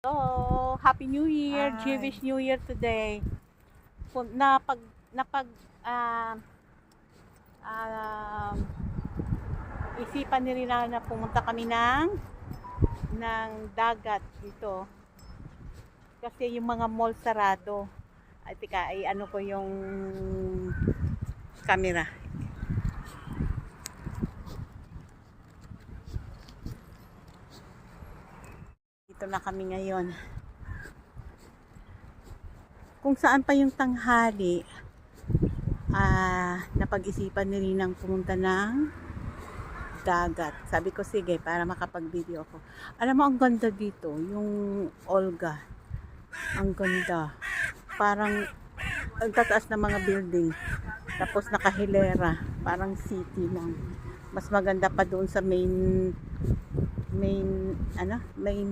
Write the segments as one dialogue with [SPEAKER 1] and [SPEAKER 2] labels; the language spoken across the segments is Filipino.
[SPEAKER 1] Hello, Happy New Year,
[SPEAKER 2] Hi.
[SPEAKER 1] Jewish New Year today. Napag ah ah, isipan nila na pumunta kami ng dagat dito kasi yung mga mall sarado. Ay tika, ay ano ko yung camera. Dito na kami ngayon. Kung saan pa yung tanghali, napag-isipan ni Rinang pumunta ng dagat. Sabi ko sige para makapag-video ako. Alam mo ang ganda dito, yung Olga. Ang ganda. Parang ang tataas ng mga building. Tapos nakahilera, parang city lang. Mas maganda pa doon sa main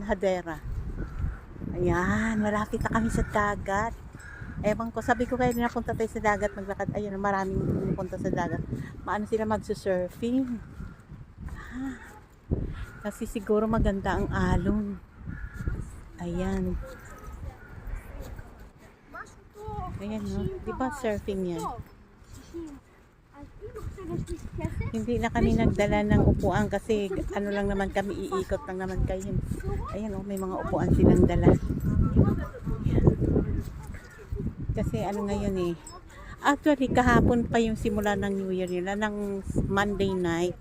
[SPEAKER 1] hadera. Ayan, malapit na kami sa dagat. Ewan ko, sabi ko kayo na punta tayo sa dagat, maglakad. Ayun, maraming pumupunta sa dagat. Maano sila magsusurfing. Kasi siguro maganda ang alon. Ayan. Ayan, no? Di ba surfing yan? Hindi na kami nagdala ng upuan kasi ano lang naman kami, iikot lang naman kayo. Ayan, oh, may mga upuan silang dala. Ayan. Kasi ano ngayon eh. Actually, kahapon pa yung simula ng New Year nila, ng Monday night.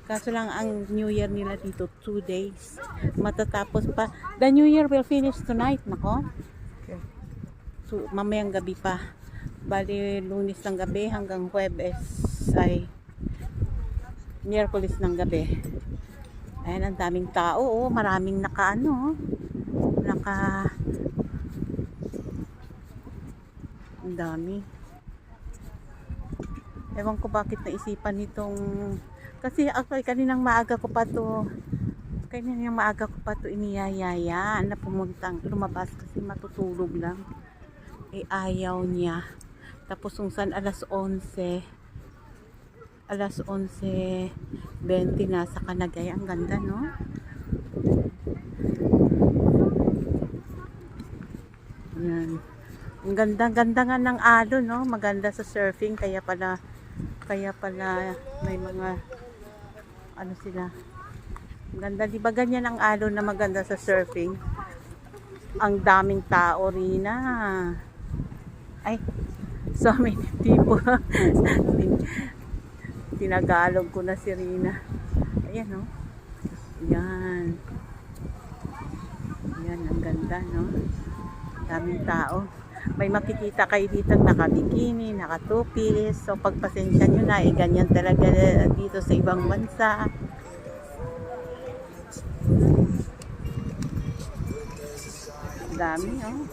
[SPEAKER 1] Kaso lang ang New Year nila dito 2 days. Matatapos pa. The New Year will finish tonight, nako. So, mamayang gabi pa. Bali, Lunes ng gabi hanggang Huwebes ay Miyerkules ng gabi. Ayan, ang daming tao, oh. Maraming ang dami. Ewan ko bakit naisipan nitong kasi actually kaninang maaga ko pa to iniyayaya na pumuntang lumabas kasi matutulog lang. Eh ayaw niya. Tapos kung saan alas 11:20 nasa Kanagay. Ang ganda, no? Yan. Ang ganda nga ng alon, no? Maganda sa surfing kaya pala may mga ano sila. Ang ganda, di ba ganyan ang alon na maganda sa surfing? Ang daming tao rin na. Ay, so many people. Tinagalog ko na si Rina. Ayan, no? Yan. Yan, ang ganda, no? Daming tao. May makikita kayo dito nakabikini, nakatupis. So, pagpasensya nyo na, ganyan talaga dito sa ibang bansa. Dami, oh.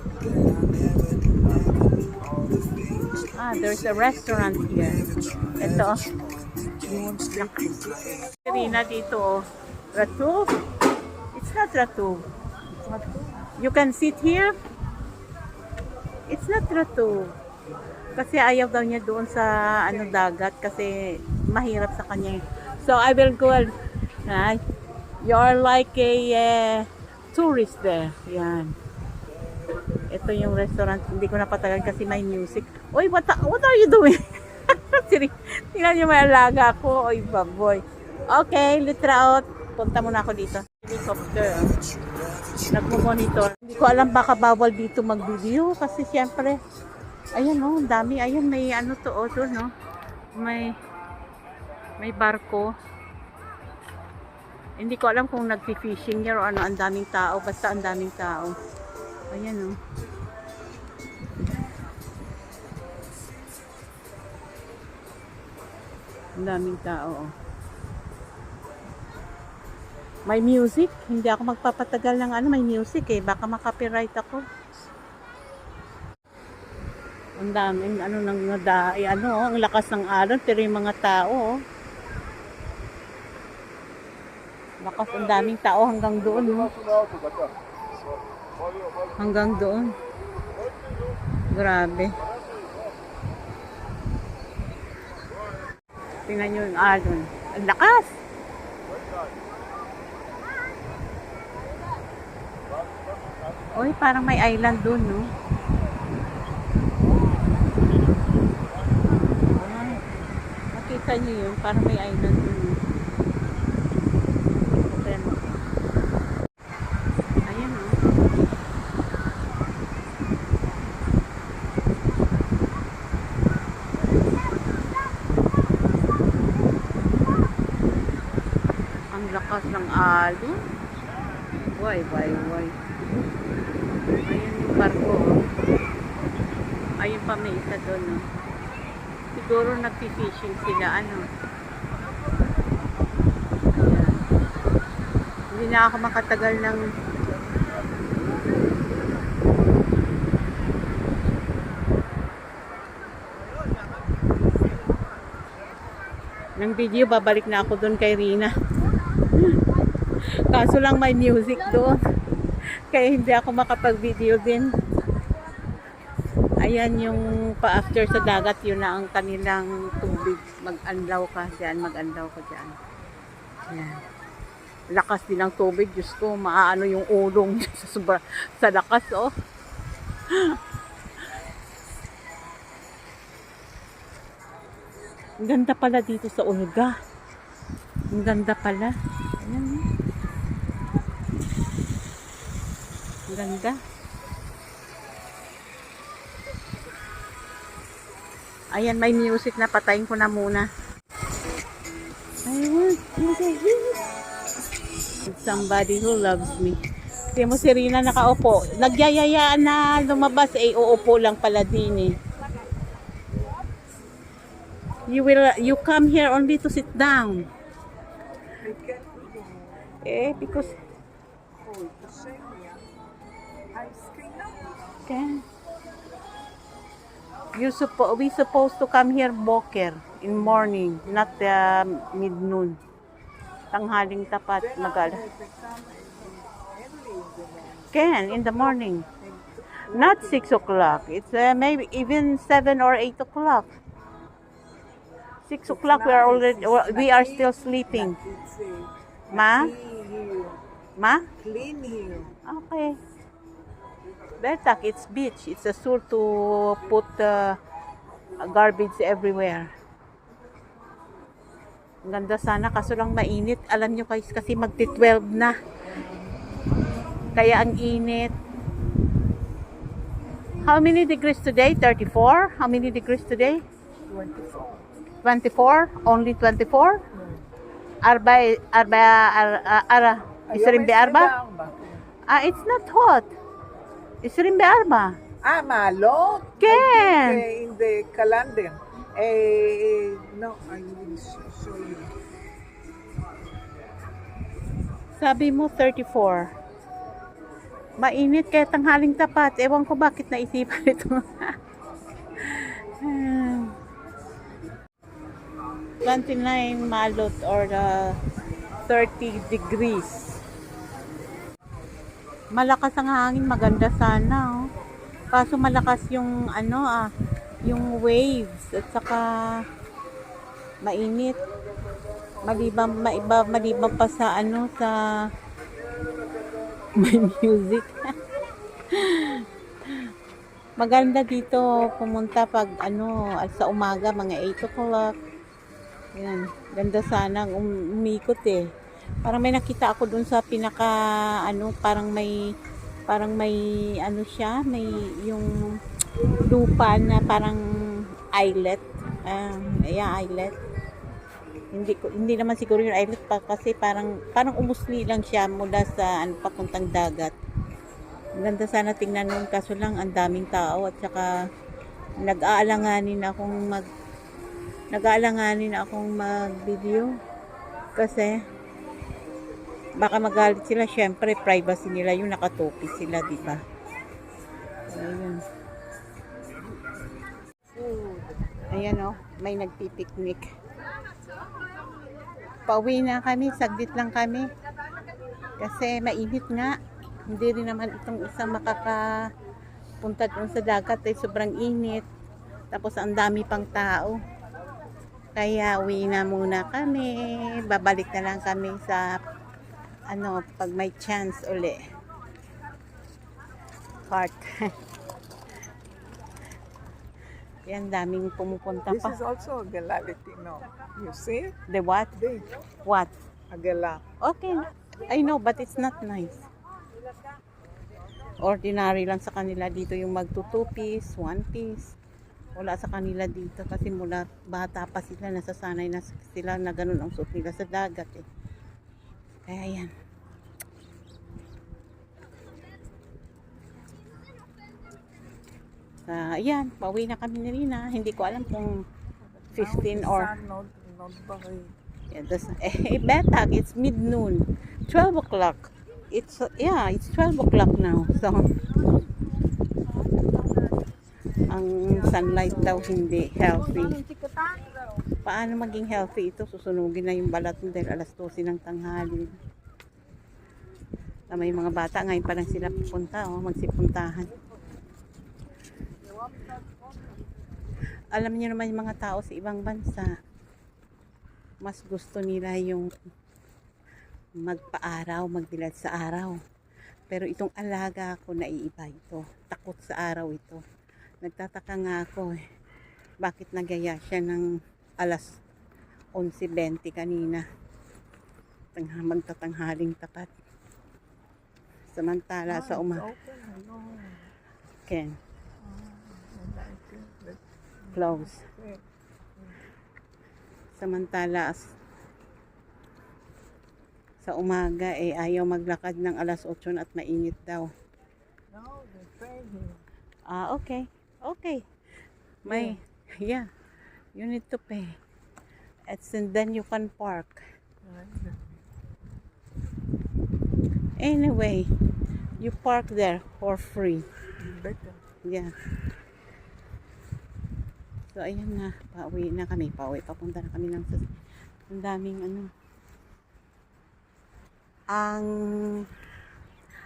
[SPEAKER 1] There's a restaurant here. Ito, Rina dito, oh. Ratub? It's not Ratub. You can sit here. It's not Ratub. Kasi ayaw daw niya doon sa dagat kasi mahirap sa kanya. So I will go. You're like a tourist there. Yan. Ito yung restaurant. Hindi ko napatagal kasi may music. Oy, what are you doing? Tingnan niyo may alaga ko. Oy, baboy. Okay, litraot. Punta muna ako dito. Helicopter. Nagmo-monitor. Hindi ko alam baka bawal dito mag-video kasi siyempre ayan, no, ang dami. Ayan, may ano to, doon, no. May barko. Hindi ko alam kung nagfi-fishing niya o ano. Ang daming tao. Basta ang daming tao. Ayan, no. Ang daming tao, oh. May music. Hindi ako magpapatagal ng may music eh. Baka makapiright ako. Ang daming ang lakas ng alon pero yung mga tao, oh. Lakas, ang daming tao hanggang doon, no. Hanggang doon. Grabe. Tingnan nyo yung alon. Ang lakas! Uy, parang may island dun, no? Ah, nakita niyo yun? Parang may island dun, no? Pero, ayan, no? Ang lakas ng alon. Why? Ayan yung barko, oh. Ayun pa may isa doon, no? Siguro nagpi-fishing sila, ano. Ayan. Hindi na ako makatagal ng video. Babalik na ako doon kay Rina. Kaso lang may music doon. Kaya hindi ako makapag-video din. Ayan yung pa-after sa dagat, yun na ang kanilang tubig. Mag-anlaw ka dyan, mag-anlaw ka dyan. Ayan. Lakas din ang tubig, Diyos ko, maaano yung ulong sa lakas, oh. Ang ganda pala dito sa Olga. Ang ganda pala. Ayan. Ang ganda. Ayan, may music na. Patayin ko na muna. Ayun. Somebody who loves me. Hindi mo si Rina nakaupo. Nagyayayaan na lumabas. Uupo lang pala din, eh. You come here only to sit down. Because okay. We supposed to come here boker in morning, not mid-noon. Tanghaling tapat magala. In the morning. Not 6 o'clock. It's maybe even 7 or 8 o'clock. 6 o'clock we are still sleeping. Ma?
[SPEAKER 2] Clean here.
[SPEAKER 1] Okay. Betak, it's beach. It's a sure to put garbage everywhere. Ang ganda sana, kaso lang mainit. Alam nyo guys, kasi magti-12 na. Kaya ang init. How many degrees today? 34? How many degrees today?
[SPEAKER 2] 24.
[SPEAKER 1] 24? Only 24? Isrim be arba? It's not hot. Isrim be arba.
[SPEAKER 2] Malo?
[SPEAKER 1] Ken!
[SPEAKER 2] In the calendar. No, I will show you.
[SPEAKER 1] Sabi mo 34. Mainit kaya tanghaling tapat. Ewan ko bakit naisipan ito. 29 malot or 30 degrees. Malakas ang hangin, maganda sana, oh. Kaso malakas yung yung waves at saka mainit. Maliban pa sa sa may music. Maganda dito pumunta pag sa umaga, mga 8 o'clock. Yan, ganda sana umikot, eh. Parang may nakita ako dun sa pinaka parang may siya, may yung lupa na parang islet. Islet. Hindi naman siguro yung islet pa kasi parang umusli lang siya mula sa papuntang dagat. Ganda sana tingnan nun, kaso lang ang daming tao at saka nag-aalanganin akong mag-video kasi baka magalit sila. Syempre privacy nila yung nakatopi sila, di ba? Ayun. Ayan, oh, may nagpipiknik. Pauwi na kami, saglit lang kami kasi mainit nga. Hindi rin naman itong isang makakapunta doon sa dagat, eh, sobrang init. Tapos ang dami pang tao. Kaya uwi na muna kami. Babalik na lang kami sa pag may chance uli. cart. Yan, daming pumupunta
[SPEAKER 2] This
[SPEAKER 1] pa.
[SPEAKER 2] is also a gala Latino. You see?
[SPEAKER 1] The what?
[SPEAKER 2] This,
[SPEAKER 1] What?
[SPEAKER 2] a gala.
[SPEAKER 1] Okay. I know, but it's not nice. Ordinary lang sa kanila dito yung magto 2 piece, 1 piece. Wala sa kanila dito kasi mula bata pa sila, nasasanay na sila na ganun ang suot nila sa dagat eh. Kaya yan. Ayan, pauwi na kami ni Rina. Hindi ko alam kung 15 or...
[SPEAKER 2] Not very.
[SPEAKER 1] Yeah, betag, it's mid-noon. 12 o'clock. It's 12 o'clock now. So, ang sunlight daw hindi healthy. Paano maging healthy ito? Susunugin na yung balat mo dahil alas 12 ng tanghali. May mga bata ngayon pa lang sila pupunta, magsipuntahan. Alam niyo naman yung mga tao sa ibang bansa, mas gusto nila yung magpa-araw, magbilad sa araw. Pero itong alaga ko, naiiba ito. Takot sa araw ito. Nagtataka nga ako bakit nagaya siya ng alas 11:20 kanina. Magtatanghaling tapat. Samantala sa Ken. Close. Samantala sa umaga ayaw maglakad ng alas 8 at mainit daw.
[SPEAKER 2] No, they pay him.
[SPEAKER 1] Okay. Okay. Yeah. You need to pay. And then you can park. Anyway, you park there for free.
[SPEAKER 2] Better.
[SPEAKER 1] Yeah. So, ayan na. Pauwi na kami. Papunta na kami ng ang daming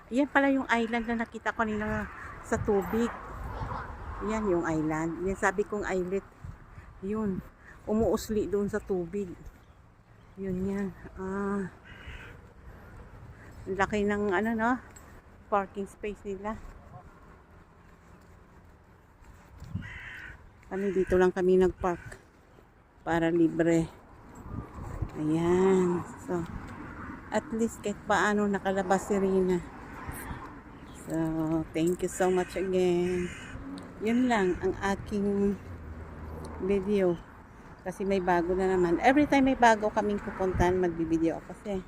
[SPEAKER 1] yan pala yung island na nakita ko nila sa tubig. Yan yung island. Yan sabi kong islet. Yun. Umuusli doon sa tubig. Yun yan. Laki ng parking space nila. Kami dito lang kami nagpark para libre. Ayan. So, at least kahit paano nakalabas si Rina. So, thank you so much again. Yun lang ang aking video. Kasi may bago na naman. Every time may bago kaming pupuntahan, magbibideo ako kasi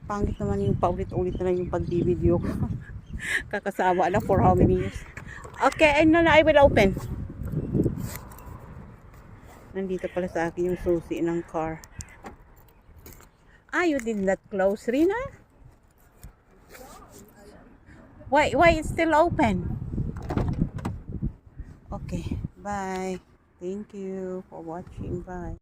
[SPEAKER 1] pangit naman yung paulit-ulit na lang yung pag-video ko. Kakasawa na for how many years. Okay, and now I will open. Nandito pala sa akin yung susi ng car. You did not close, Rina? Why it's still open? Okay, bye. Thank you for watching. Bye.